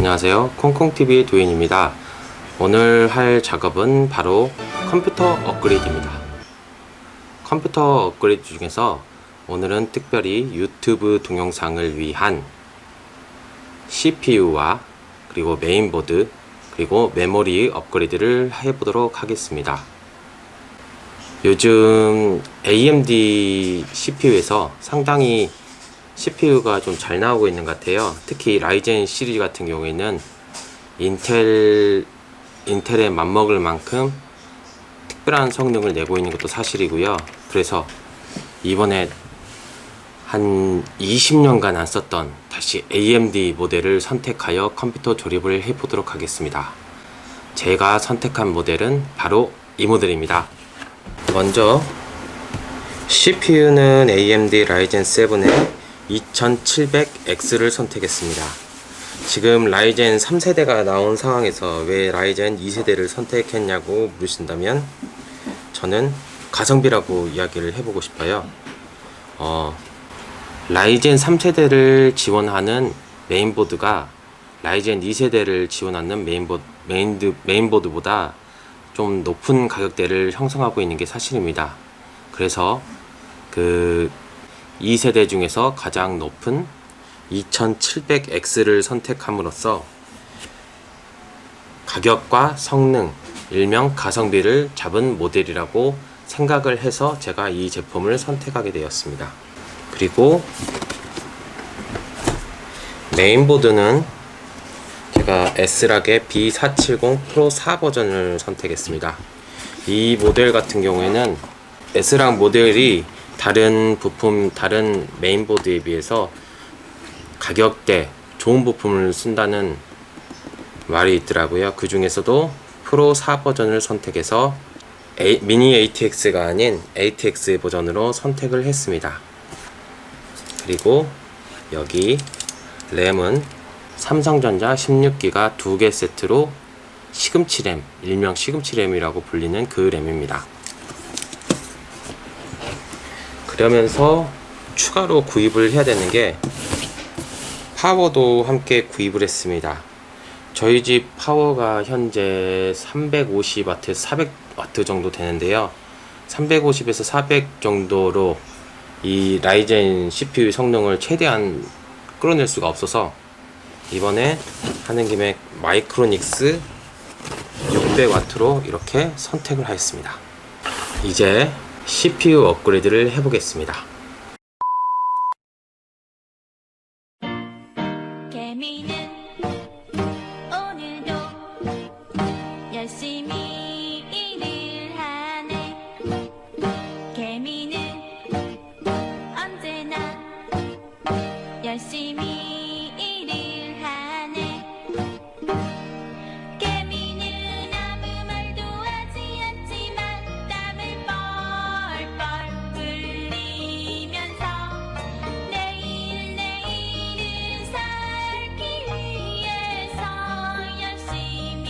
안녕하세요, 콩콩TV의 도인입니다. 오늘 할 작업은 바로 컴퓨터 업그레이드입니다. 컴퓨터 업그레이드 중에서 오늘은 특별히 유튜브 동영상을 위한 CPU와 그리고 메인보드 그리고 메모리 업그레이드를 해보도록 하겠습니다. 요즘 AMD CPU에서 상당히 CPU가 좀 잘 나오고 있는 것 같아요. 특히 라이젠 시리즈 같은 경우에는 인텔에 맞먹을 만큼 특별한 성능을 내고 있는 것도 사실이고요. 그래서 이번에 한 20년간 안 썼던 다시 AMD 모델을 선택하여 컴퓨터 조립을 해보도록 하겠습니다. 제가 선택한 모델은 바로 이 모델입니다. 먼저 CPU는 AMD 라이젠 7의 2700X를 선택했습니다. 지금 라이젠 3세대가 나온 상황에서 왜 라이젠 2세대를 선택했냐고 물으신다면 저는 가성비라고 이야기를 해보고 싶어요. 라이젠 3세대를 지원하는 메인보드가 라이젠 2세대를 지원하는 메인보드보다 좀 높은 가격대를 형성하고 있는 게 사실입니다. 그래서 2세대 중에서 가장 높은 2700X를 선택함으로써 가격과 성능, 일명 가성비를 잡은 모델이라고 생각을 해서 제가 이 제품을 선택하게 되었습니다. 그리고 메인보드는 제가 S락의 B470 프로 4 버전을 선택했습니다. 이 모델 같은 경우에는 S락 모델이 다른 메인보드에 비해서 가격대 좋은 부품을 쓴다는 말이 있더라고요. 그 중에서도 프로 4 버전을 선택해서 미니 ATX가 아닌 ATX 버전으로 선택을 했습니다. 그리고 여기 램은 삼성전자 16기가 2개 세트로 시금치 램, 일명 시금치 램이라고 불리는 그 램입니다. 그러면서 추가로 구입을 해야 되는 게 파워도 함께 구입을 했습니다. 저희 집 파워가 현재 350W, 400W 정도 되는데요. 350에서 400 정도로 이 라이젠 CPU 성능을 최대한 끌어낼 수가 없어서 이번에 하는 김에 마이크로닉스 600W로 이렇게 선택을 하였습니다. 이제 CPU 업그레이드를 해보겠습니다. 개미는 오늘도 열심히 일을 하네. 개미는 언제나 열심히 일을 하네. 개미는 아무 말도 하지 않지만 땀을 뻘뻘 흘리면서 내일은 살기 위해서 열심히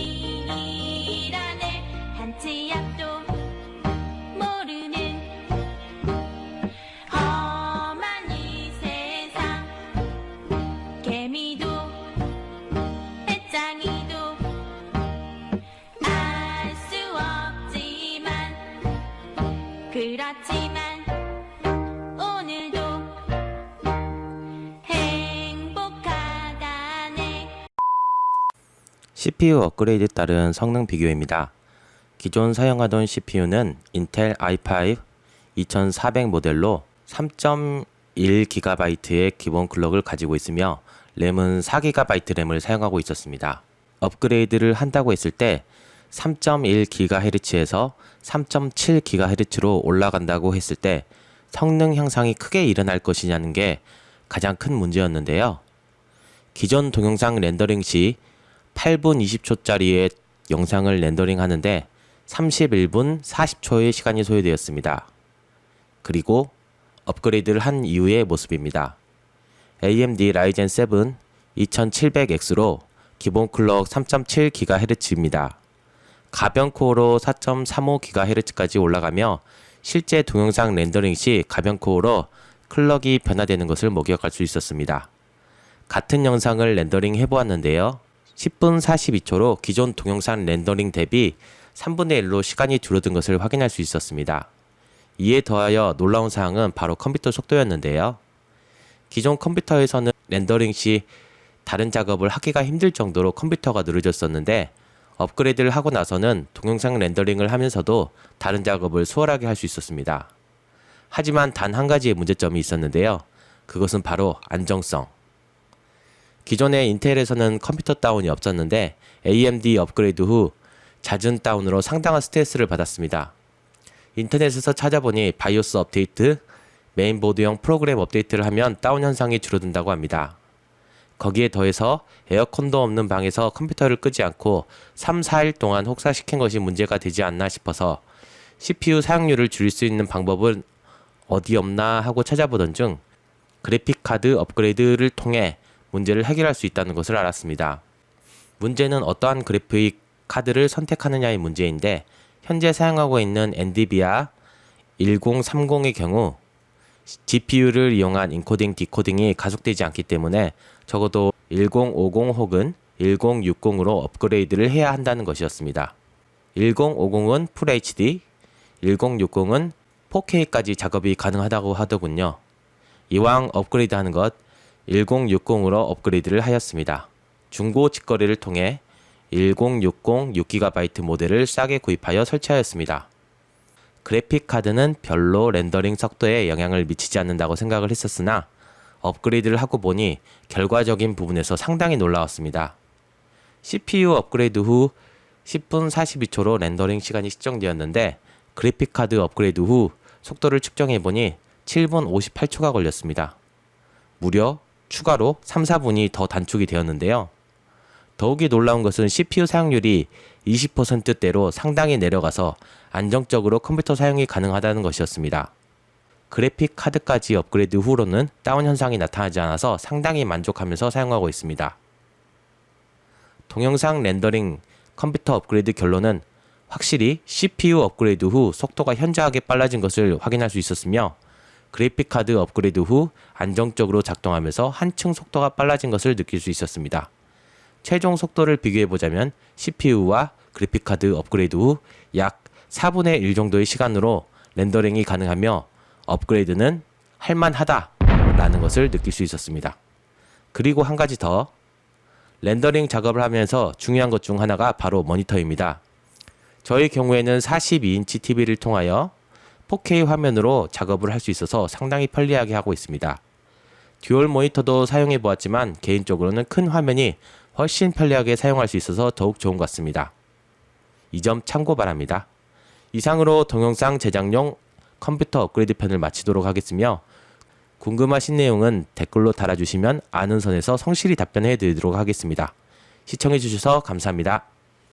일하네. 한치 앞도 모르는 험한 이 세상. 개미도 배짱이도 알 수 없지만 그렇지만 오늘도 행복하다네. CPU 업그레이드에 따른 성능 비교입니다. 기존 사용하던 CPU는 인텔 i5 2400 모델로 3.1GB의 기본 클럭을 가지고 있으며 램은 4GB 램을 사용하고 있었습니다. 업그레이드를 한다고 했을 때 3.1GHz에서 3.7GHz로 올라간다고 했을 때 성능 향상이 크게 일어날 것이냐는 게 가장 큰 문제였는데요. 기존 동영상 렌더링 시 8분 20초짜리의 영상을 렌더링 하는데 31분 40초의 시간이 소요되었습니다. 그리고 업그레이드를 한 이후의 모습입니다. AMD 라이젠 7 2700X로 기본 클럭 3.7GHz입니다. 가변 코어로 4.35GHz까지 올라가며 실제 동영상 렌더링 시 가변 코어로 클럭이 변화되는 것을 목격할 수 있었습니다. 같은 영상을 렌더링 해보았는데요. 10분 42초로 기존 동영상 렌더링 대비 3분의 1로 시간이 줄어든 것을 확인할 수 있었습니다. 이에 더하여 놀라운 사항은 바로 컴퓨터 속도였는데요. 기존 컴퓨터에서는 렌더링 시 다른 작업을 하기가 힘들 정도로 컴퓨터가 느려졌었는데 업그레이드를 하고 나서는 동영상 렌더링을 하면서도 다른 작업을 수월하게 할 수 있었습니다. 하지만 단 한 가지의 문제점이 있었는데요. 그것은 바로 안정성. 기존의 인텔에서는 컴퓨터 다운이 없었는데 AMD 업그레이드 후 잦은 다운으로 상당한 스트레스를 받았습니다. 인터넷에서 찾아보니 바이오스 업데이트, 메인보드용 프로그램 업데이트를 하면 다운 현상이 줄어든다고 합니다. 거기에 더해서 에어컨도 없는 방에서 컴퓨터를 끄지 않고 3, 4일 동안 혹사시킨 것이 문제가 되지 않나 싶어서 CPU 사용률을 줄일 수 있는 방법은 어디 없나 하고 찾아보던 중 그래픽카드 업그레이드를 통해 문제를 해결할 수 있다는 것을 알았습니다. 문제는 어떠한 그래픽 카드를 선택하느냐의 문제인데 현재 사용하고 있는 엔비디아 1030의 경우 GPU를 이용한 인코딩, 디코딩이 가속되지 않기 때문에 적어도 1050 혹은 1060으로 업그레이드를 해야 한다는 것이었습니다. 1050은 FHD, 1060은 4K까지 작업이 가능하다고 하더군요. 이왕 업그레이드하는 것 1060으로 업그레이드를 하였습니다. 중고 직거래를 통해 1060 6GB 모델을 싸게 구입하여 설치하였습니다. 그래픽 카드는 별로 렌더링 속도에 영향을 미치지 않는다고 생각을 했었으나 업그레이드를 하고 보니 결과적인 부분에서 상당히 놀라웠습니다. CPU 업그레이드 후 10분 42초로 렌더링 시간이 측정되었는데 그래픽 카드 업그레이드 후 속도를 측정해 보니 7분 58초가 걸렸습니다. 무려 추가로 3, 4분이 더 단축이 되었는데요. 더욱이 놀라운 것은 CPU 사용률이 20%대로 상당히 내려가서 안정적으로 컴퓨터 사용이 가능하다는 것이었습니다. 그래픽 카드까지 업그레이드 후로는 다운 현상이 나타나지 않아서 상당히 만족하면서 사용하고 있습니다. 동영상 렌더링 컴퓨터 업그레이드 결론은 확실히 CPU 업그레이드 후 속도가 현저하게 빨라진 것을 확인할 수 있었으며 그래픽 카드 업그레이드 후 안정적으로 작동하면서 한층 속도가 빨라진 것을 느낄 수 있었습니다. 최종 속도를 비교해보자면 CPU와 그래픽카드 업그레이드 후 약 4분의 1 정도의 시간으로 렌더링이 가능하며 업그레이드는 할만하다 라는 것을 느낄 수 있었습니다. 그리고 한 가지 더, 렌더링 작업을 하면서 중요한 것 중 하나가 바로 모니터입니다. 저의 경우에는 42인치 TV를 통하여 4K 화면으로 작업을 할 수 있어서 상당히 편리하게 하고 있습니다. 듀얼 모니터도 사용해 보았지만 개인적으로는 큰 화면이 훨씬 편리하게 사용할 수 있어서 더욱 좋은 것 같습니다. 이 점 참고 바랍니다. 이상으로 동영상 제작용 컴퓨터 업그레이드 편을 마치도록 하겠으며 궁금하신 내용은 댓글로 달아주시면 아는 선에서 성실히 답변해 드리도록 하겠습니다. 시청해 주셔서 감사합니다.